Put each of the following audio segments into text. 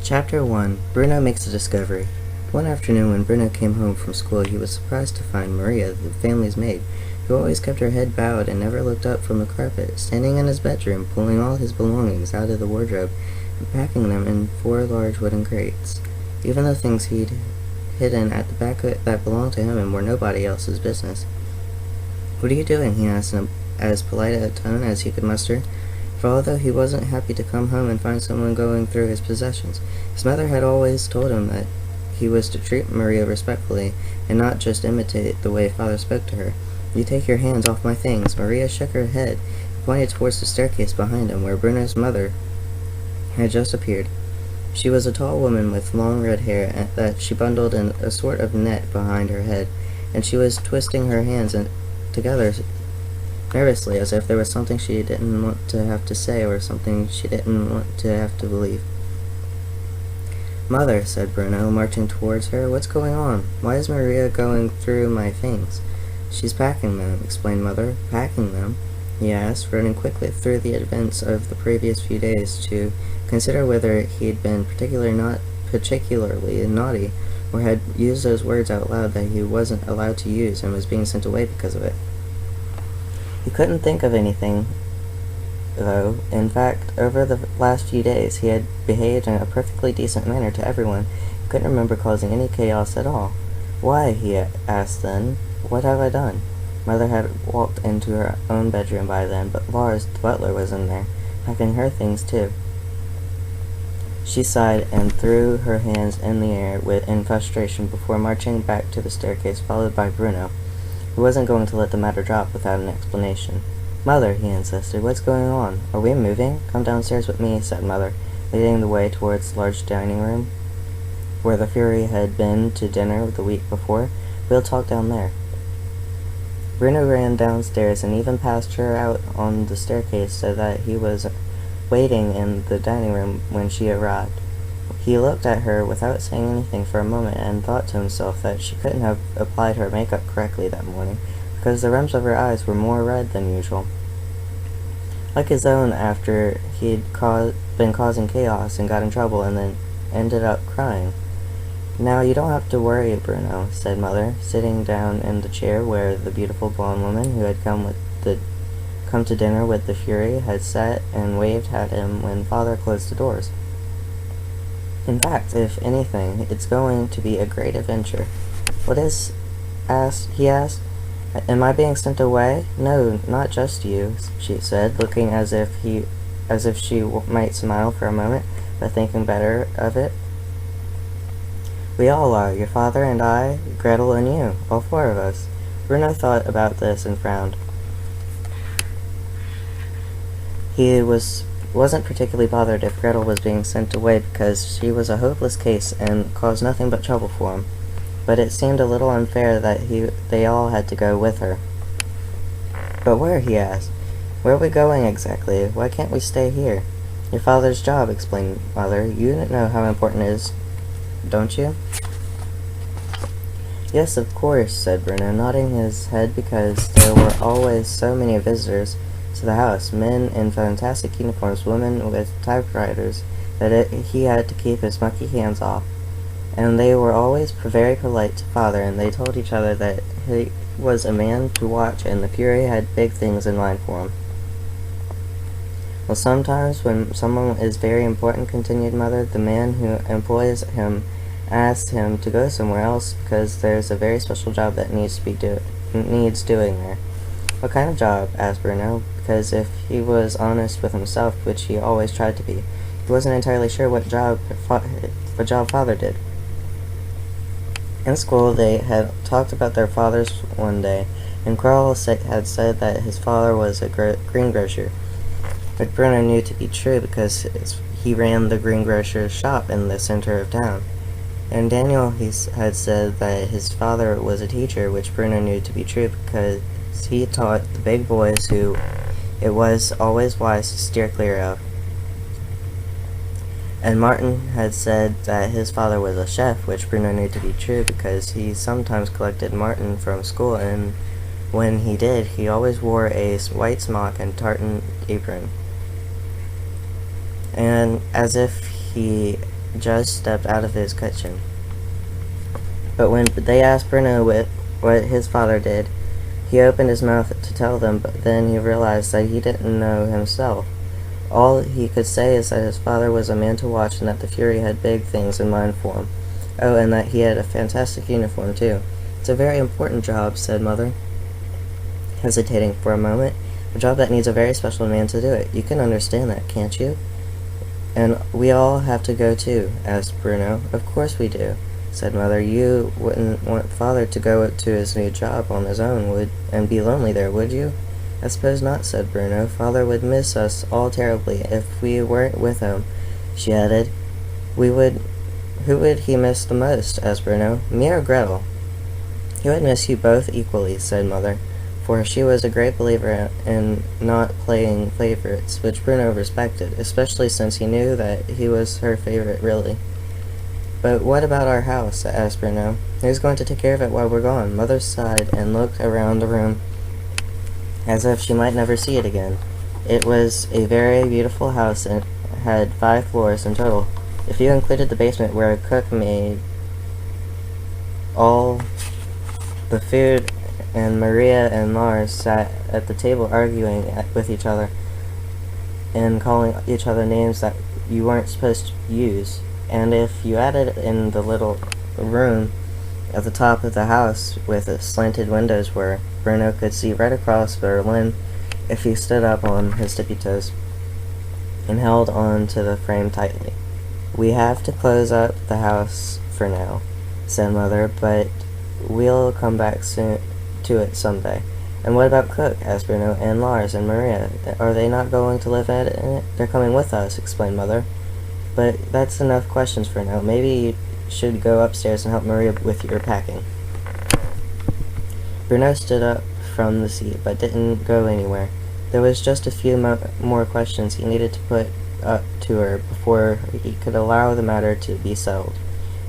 Chapter 1. Bruno makes a discovery. One afternoon when Bruno came home from school, he was surprised to find Maria, the family's maid, who always kept her head bowed and never looked up from the carpet, standing in his bedroom, pulling all his belongings out of the wardrobe and packing them in 4 large wooden crates, even the things he'd hidden at the back that belonged to him and were nobody else's business. "What are you doing?" he asked in as polite a tone as he could muster. For although he wasn't happy to come home and find someone going through his possessions, his mother had always told him that he was to treat Maria respectfully and not just imitate the way father spoke to her. "You take your hands off my things." Maria shook her head and pointed towards the staircase behind him where Bruno's mother had just appeared. She was a tall woman with long red hair that she bundled in a sort of net behind her head, and she was twisting her hands together nervously, as if there was something she didn't want to have to say or something she didn't want to have to believe. "Mother," said Bruno, marching towards her, "what's going on? Why is Maria going through my things?" "She's packing them," explained Mother. "Packing them?" he asked, running quickly through the events of the previous few days to consider whether he'd been particularly naughty, or had used those words out loud that he wasn't allowed to use and was being sent away because of it. He couldn't think of anything, though. In fact, over the last few days, he had behaved in a perfectly decent manner to everyone. He couldn't remember causing any chaos at all. "Why?" he asked then. "What have I done?" Mother had walked into her own bedroom by then, but Lars, the butler, was in there, packing her things too. She sighed and threw her hands in the air in frustration before marching back to the staircase, followed by Bruno, who wasn't going to let the matter drop without an explanation. "Mother," he insisted, "what's going on? Are we moving?" "Come downstairs with me," said Mother, leading the way towards the large dining room, where the Fury had been to dinner the week before. "We'll talk down there." Bruno ran downstairs and even passed her out on the staircase so that he was waiting in the dining room when she arrived. He looked at her without saying anything for a moment and thought to himself that she couldn't have applied her makeup correctly that morning, because the rims of her eyes were more red than usual, like his own after he'd been causing chaos and got in trouble and then ended up crying. "Now you don't have to worry, Bruno," said Mother, sitting down in the chair where the beautiful blonde woman who had come to dinner with the Fury had sat and waved at him when Father closed the doors. "In fact, if anything, it's going to be a great adventure." "What is?" he asked. "Am I being sent away?" "No, not just you," she said, looking as if she might smile for a moment, but thinking better of it. "We all are, your father and I, Gretel and you, all 4 of us." Bruno thought about this and frowned. He wasn't particularly bothered if Gretel was being sent away because she was a hopeless case and caused nothing but trouble for him, but it seemed a little unfair that they all had to go with her. "But where?" he asked. "Where are we going exactly? Why can't we stay here?" "Your father's job," explained Mother. "You know how important it is, don't you?" "Yes, of course," said Bruno, nodding his head because there were always so many visitors to the house, men in fantastic uniforms, women with typewriters, that he had to keep his mucky hands off. And they were always very polite to Father, and they told each other that he was a man to watch and the Fury had big things in mind for him. "Well, sometimes when someone is very important," continued Mother, "the man who employs him asks him to go somewhere else because there's a very special job that needs doing there." "What kind of job?" asked Bruno, because if he was honest with himself, which he always tried to be, he wasn't entirely sure what job Father did. In school, they had talked about their fathers one day, and Carl had said that his father was a greengrocer, which Bruno knew to be true because he ran the greengrocer's shop in the center of town. And Daniel had said that his father was a teacher, which Bruno knew to be true because he taught the big boys who it was always wise to steer clear of. And Martin had said that his father was a chef, which Bruno knew to be true because he sometimes collected Martin from school, and when he did, he always wore a white smock and tartan apron. And as if he just stepped out of his kitchen. But when they asked Bruno what his father did, he opened his mouth to tell them, but then he realized that he didn't know himself. All he could say is that his father was a man to watch and that the Fury had big things in mind for him. Oh, and that he had a fantastic uniform, too. It's a very important job, said Mother, hesitating for a moment. A job that needs a very special man to do it. You can understand that, can't you? And we all have to go, too, asked Bruno. Of course we do, said Mother. You wouldn't want Father to go to his new job on his own, and be lonely there, would you? I suppose not, said Bruno. Father would miss us all terribly if we weren't with him, she added. Who would he miss the most? Asked Bruno. Me or Gretel? He would miss you both equally, said Mother, for she was a great believer in not playing favorites, which Bruno respected, especially since he knew that he was her favorite, really. But what about our house? Asked Bruno. Who's going to take care of it while we're gone? Mother sighed and looked around the room as if she might never see it again. It was a very beautiful house and had 5 floors in total, if you included the basement where a cook made all the food, and Maria and Lars sat at the table arguing with each other and calling each other names that you weren't supposed to use. And if you added in the little room at the top of the house with the slanted windows where Bruno could see right across Berlin if he stood up on his tippy toes and held on to the frame tightly. We have to close up the house for now, said Mother, but we'll come back soon to it someday. And what about Cook? Asked Bruno. And Lars and Maria. Are they not going to live in it? They're coming with us, explained Mother. But that's enough questions for now. Maybe you should go upstairs and help Maria with your packing. Bruno stood up from the seat, but didn't go anywhere. There was just a few more questions he needed to put up to her before he could allow the matter to be settled.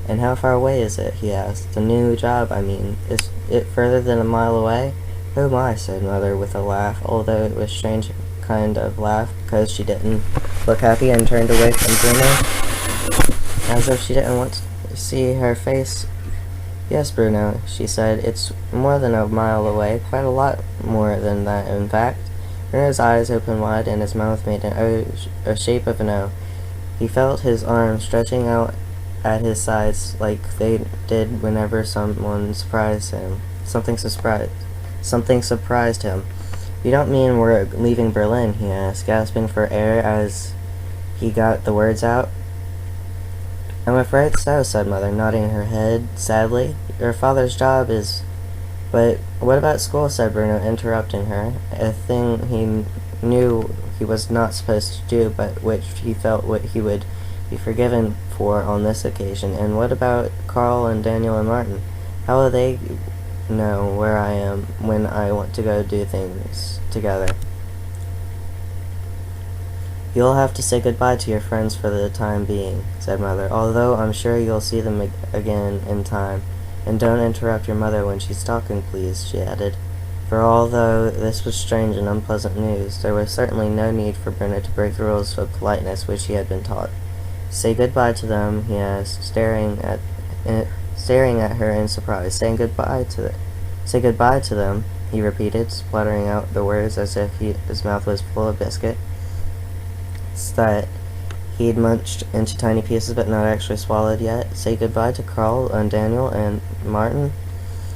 And how far away is it? He asked. The new job, I mean. Is it further than a mile away? Oh my, said Mother with a laugh, although it was a strange kind of laugh because she didn't look happy and turned away from Bruno as if she didn't want to see her face. Yes, Bruno, she said. It's more than a mile away, quite a lot more than that, in fact. Bruno's eyes opened wide and his mouth made a shape of an O. He felt his arms stretching out at his sides like they did whenever something surprised him. You don't mean we're leaving Berlin? He asked, gasping for air as he got the words out. I'm afraid so, said Mother, nodding her head sadly. Your father's job is... But what about school, said Bruno, interrupting her, a thing he knew he was not supposed to do, but which he felt he would be forgiven for on this occasion. And what about Carl and Daniel and Martin? How will they know where I am when I want to go do things together? You'll have to say goodbye to your friends for the time being, said Mother, although I'm sure you'll see them again in time. And don't interrupt your mother when she's talking, please, she added. For although this was strange and unpleasant news, there was certainly no need for Bruno to break the rules of politeness which he had been taught. Say goodbye to them, he asked, staring at her in surprise. Say goodbye to them, he repeated, spluttering out the words as if his mouth was full of biscuit that he'd munched into tiny pieces but not actually swallowed yet. Say goodbye to Carl and Daniel and Martin,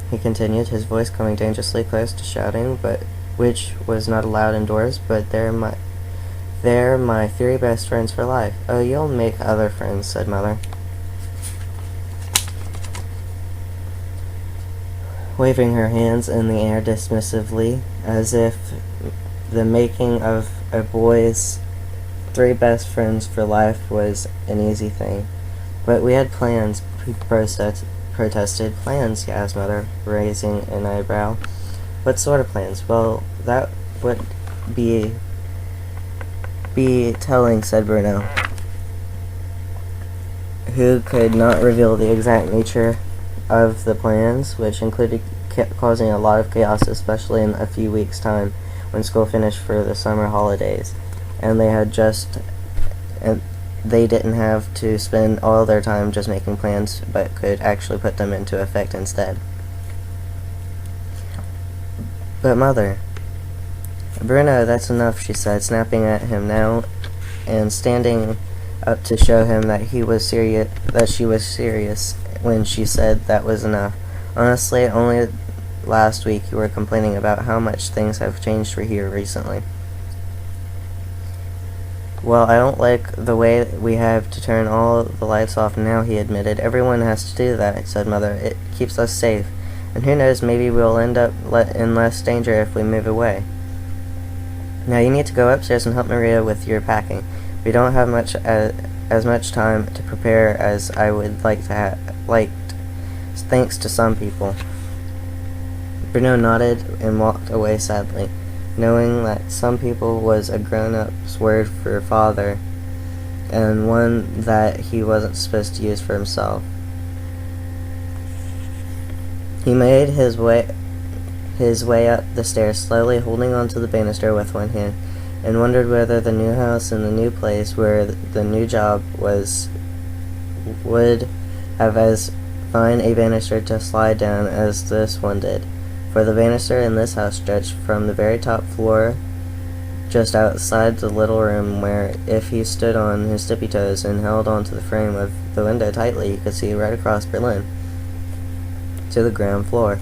he continued, his voice coming dangerously close to shouting, but which was not allowed indoors. But they're my 3 best friends for life. Oh, you'll make other friends, said Mother, waving her hands in the air dismissively, as if the making of a boy's 3 best friends for life was an easy thing. But we had plans, he protested. Plans, he asked Mother, raising an eyebrow. What sort of plans? Well, that would be telling, said Bruno, who could not reveal the exact nature of the plans, which included causing a lot of chaos, especially in a few weeks' time when school finished for the summer holidays. And they had just they didn't have to spend all their time just making plans, but could actually put them into effect instead. But Mother... Bruno, that's enough, she said, snapping at him now and standing up to show him that she was serious when she said that was enough. Honestly, only last week you were complaining about how much things have changed for here recently. Well, I don't like the way we have to turn all the lights off now, he admitted. Everyone has to do that, said Mother. It keeps us safe. And who knows, maybe we'll end up in less danger if we move away. Now you need to go upstairs and help Maria with your packing. We don't have as much time to prepare as I would like to have, thanks to some people. Bruno nodded and walked away sadly, knowing that some people was a grown-up's word for father, and one that he wasn't supposed to use for himself. He made his way up the stairs slowly, holding onto the banister with one hand, and wondered whether the new house and the new place where the new job was would have as fine a banister to slide down as this one did. For the banister in this house stretched from the very top floor just outside the little room where, if he stood on his tippy toes and held onto the frame of the window tightly, he could see right across Berlin to the ground floor,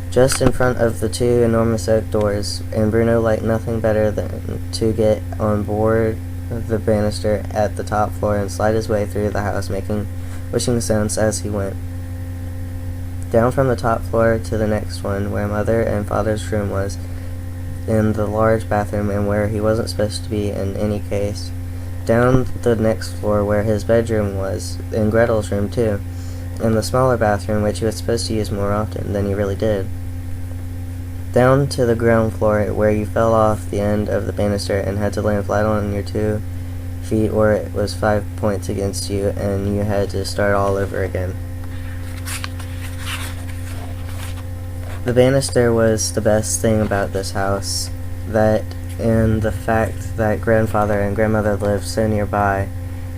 just in front of the two enormous oak doors, and Bruno liked nothing better than to get on board the banister at the top floor and slide his way through the house, making wishing sounds as he went. Down from the top floor to the next one, where Mother and Father's room was, in the large bathroom, and where he wasn't supposed to be in any case. Down the next floor where his bedroom was, and Gretel's room too, and the smaller bathroom which he was supposed to use more often than he really did. Down to the ground floor where you fell off the end of the banister and had to land flat on your 2 feet, or it was 5 points against you and you had to start all over again. The banister was the best thing about this house, that and the fact that grandfather and grandmother lived so nearby,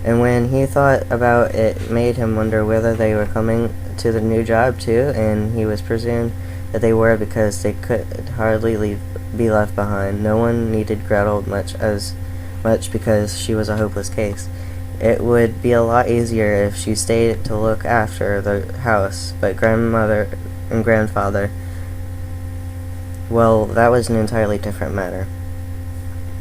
and when he thought about it, it made him wonder whether they were coming to the new job too, and he was presumed that they were because they could hardly be left behind. No one needed Gretel much because she was a hopeless case. It would be a lot easier if she stayed to look after the house, but grandmother and grandfather, well, that was an entirely different matter.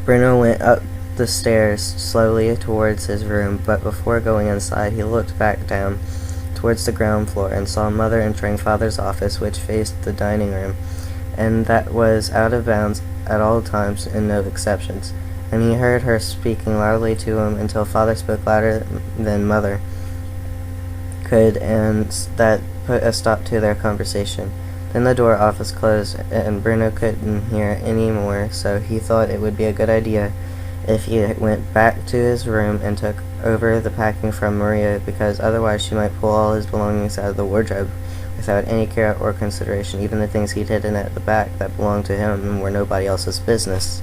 Bruno went up the stairs slowly towards his room, but before going inside, he looked back down towards the ground floor and saw Mother entering Father's office, which faced the dining room, and that was out of bounds at all times and no exceptions. And he heard her speaking loudly to him until Father spoke louder than Mother could, and that put a stop to their conversation. Then the door office closed, and Bruno couldn't hear any more, so he thought it would be a good idea if he went back to his room and took over the packing from Maria, because otherwise she might pull all his belongings out of the wardrobe without any care or consideration, even the things he'd hidden at the back that belonged to him and were nobody else's business.